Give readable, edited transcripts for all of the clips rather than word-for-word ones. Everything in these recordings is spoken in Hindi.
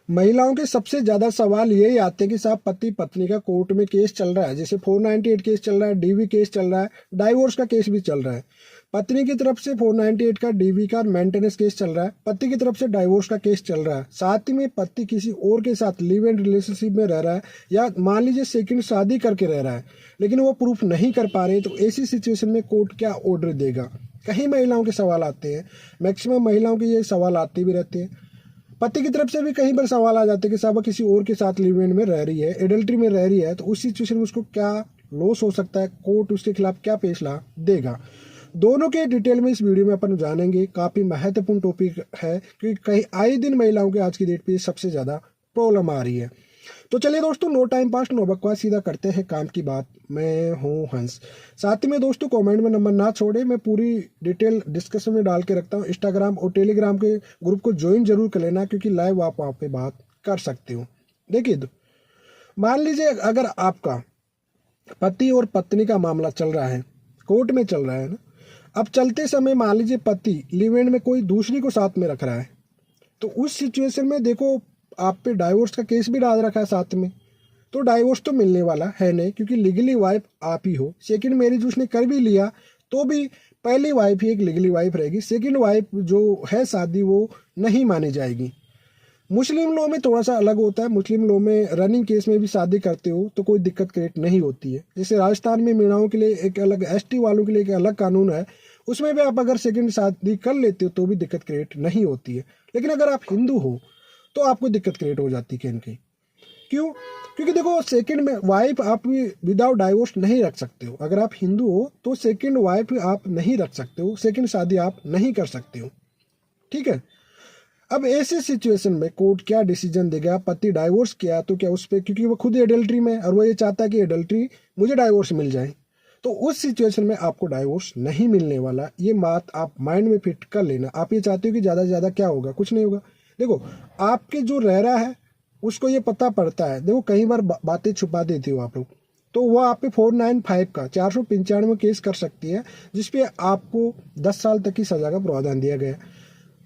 महिलाओं के सबसे ज्यादा सवाल यही आते हैं कि साहब पति पत्नी का कोर्ट में केस चल रहा है, जैसे 498 केस चल रहा है, डीवी केस चल रहा है, डाइवोर्स का केस भी चल रहा है। पत्नी की तरफ से 498 का डीवी का मेंटेनेंस केस चल रहा है, पति की तरफ से डाइवोर्स का केस चल रहा है। साथ ही में पति किसी और के साथ लिव इन रिलेशनशिप में रह रहा है, या मान लीजिए सेकंड शादी करके रह रहा है, लेकिन वो प्रूफ नहीं कर पा रहे, तो ऐसी सिचुएशन में कोर्ट क्या ऑर्डर देगा। कई महिलाओं के सवाल आते हैं, मैक्सिमम महिलाओं के ये सवाल आते भी रहते हैं। पति की तरफ से भी कहीं पर सवाल आ जाते हैं कि साहब वो किसी और के साथ लिव इन में रह रही है, एडल्ट्री में रह रही है, तो उस सिचुएशन में उसको क्या लॉस हो सकता है, कोर्ट उसके खिलाफ क्या फैसला देगा। दोनों के डिटेल में इस वीडियो में अपन जानेंगे। काफी महत्वपूर्ण टॉपिक है क्योंकि कहीं आए दिन महिलाओं के आज की डेट पे सबसे ज्यादा प्रॉब्लम आ रही है। तो चलिए दोस्तों, नो टाइम पास नो बकवास, सीधा करते हैं काम की बात। मैं हूं हंस। साथ ही में दोस्तों कमेंट में नंबर ना छोड़े, मैं पूरी डिटेल डिस्कशन में डाल के रखता हूं। इंस्टाग्राम और टेलीग्राम के ग्रुप को ज्वाइन जरूर कर लेना, क्योंकि लाइव आप वहाँ पे बात कर सकते हो। देखिए, मान लीजिए अगर आपका पति और पत्नी का मामला चल रहा है, कोर्ट में चल रहा है ना, अब चलते समय मान लीजिए पति लिव इन में कोई दूसरी को साथ में रख रहा है, तो उस सिचुएशन में देखो आप पे डाइवोर्स का केस भी डाल रखा है साथ में, तो डाइवोर्स तो मिलने वाला है नहीं, क्योंकि लीगली वाइफ आप ही हो। सेकंड मैरिज उसने कर भी लिया तो भी पहली वाइफ ही एक लीगली वाइफ रहेगी, सेकंड वाइफ जो है शादी वो नहीं मानी जाएगी। मुस्लिम लॉ में थोड़ा सा अलग होता है। मुस्लिम लॉ में रनिंग केस में भी शादी करते हो तो कोई दिक्कत क्रिएट नहीं होती है। जैसे राजस्थान में मीणाओं के लिए एक अलग, एसटी वालों के लिए एक अलग कानून है, उसमें भी आप अगर सेकंड शादी कर लेते हो तो भी दिक्कत क्रिएट नहीं होती है। लेकिन अगर आप हिंदू हो तो आपको दिक्कत क्रिएट हो जाती है कहीं कहीं। क्यों? क्योंकि देखो, सेकंड में वाइफ आप विदाउट डाइवोर्स नहीं रख सकते हो। अगर आप हिंदू हो तो सेकंड वाइफ आप नहीं रख सकते हो, सेकंड शादी आप नहीं कर सकते हो। ठीक है। अब ऐसे सिचुएशन में कोर्ट क्या डिसीजन देगा। पति डाइवोर्स किया तो क्या उस पर, क्योंकि वो खुद एडल्ट्री में है और वो ये चाहता है कि एडल्ट्री मुझे डाइवोर्स मिल जाए, तो उस सिचुएशन में आपको डाइवोर्स नहीं मिलने वाला। ये बात आप माइंड में फिट कर लेना। आप ये चाहते हो कि ज़्यादा से ज़्यादा क्या होगा, कुछ नहीं होगा। देखो, आपके जो रह रहा है उसको ये पता पड़ता है। देखो, कई बार बातें छुपा देते हो आप लोग, तो वो आप पे 495 का 495 केस कर सकती है, जिसपे आपको 10 साल तक की सजा का प्रावधान दिया गया है।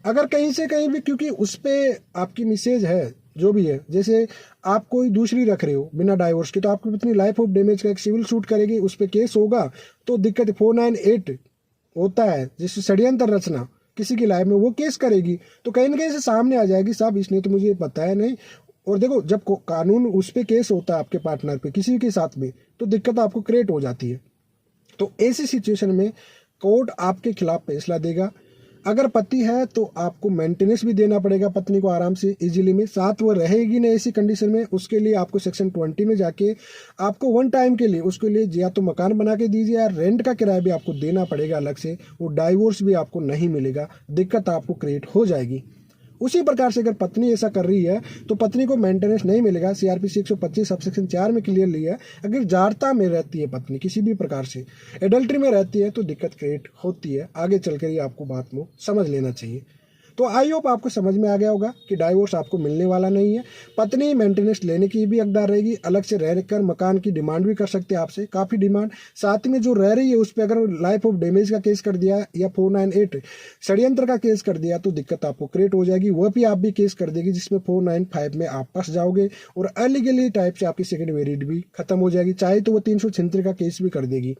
अगर कहीं से कहीं भी, क्योंकि उस पर आपकी मिसेज है जो भी है, जैसे आप कोई दूसरी रख रहे हो बिना डाइवोर्स के, तो आपकी पत्नी लाइफ ऑफ डैमेज का एक सिविल सूट करेगी, उस पर केस होगा तो दिक्कत। 498 होता है जैसे षड्यंत्र रचना किसी की लाइफ में, वो केस करेगी तो कहीं ना कहीं से सामने आ जाएगी, साहब इसने तो मुझे पता है नहीं। और देखो, जब कानून उस पर केस होता है आपके पार्टनर पे किसी के साथ में, तो दिक्कत आपको क्रिएट हो जाती है। तो ऐसी सिचुएशन में कोर्ट आपके खिलाफ फैसला देगा। अगर पति है तो आपको मेंटेनेंस भी देना पड़ेगा पत्नी को आराम से इजीली में, साथ वो रहेगी ना ऐसी कंडीशन में, उसके लिए आपको सेक्शन 20 में जाके आपको वन टाइम के लिए उसके लिए या तो मकान बना के दीजिए या रेंट का किराया भी आपको देना पड़ेगा अलग से। वो डाइवोर्स भी आपको नहीं मिलेगा, दिक्कत आपको क्रिएट हो जाएगी। उसी प्रकार से अगर पत्नी ऐसा कर रही है तो पत्नी को मेंटेनेंस नहीं मिलेगा। सीआरपीसी 125 सबसेक्शन 4 में क्लियरली है, अगर जारता में रहती है पत्नी, किसी भी प्रकार से एडल्ट्री में रहती है, तो दिक्कत क्रिएट होती है। आगे चलकर ये आपको बात को समझ लेना चाहिए। तो आई होप आपको समझ में आ गया होगा कि डाइवोर्स आपको मिलने वाला नहीं है। पत्नी मेंटेनेंस लेने की भी हकदार रहेगी, अलग से रहकर मकान की डिमांड भी कर सकते हैं आपसे, काफ़ी डिमांड। साथ में जो रह रही है उस पर अगर लाइफ ऑफ डैमेज का केस कर दिया या 498 षड्यंत्र का केस कर दिया तो दिक्कत आपको क्रिएट हो जाएगी। वह भी आप भी केस कर देगी जिसमें 495 में आप फंस जाओगे और अलीगली टाइप से आपकी सेकंड मैरिज भी खत्म हो जाएगी। चाहे तो वो 376 का केस भी कर देगी।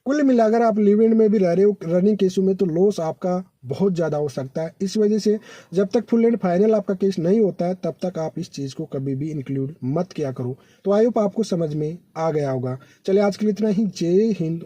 कुल मिलाकर आप लिव इन में भी रह रहे हो रनिंग केसों में, तो लॉस आपका बहुत ज़्यादा हो सकता है। इस वजह से जब तक फुल एंड फाइनल आपका केस नहीं होता है तब तक आप इस चीज़ को कभी भी इंक्लूड मत किया करो। तो आई होप आपको समझ में आ गया होगा। चलिए आज के लिए इतना ही। जय हिंद।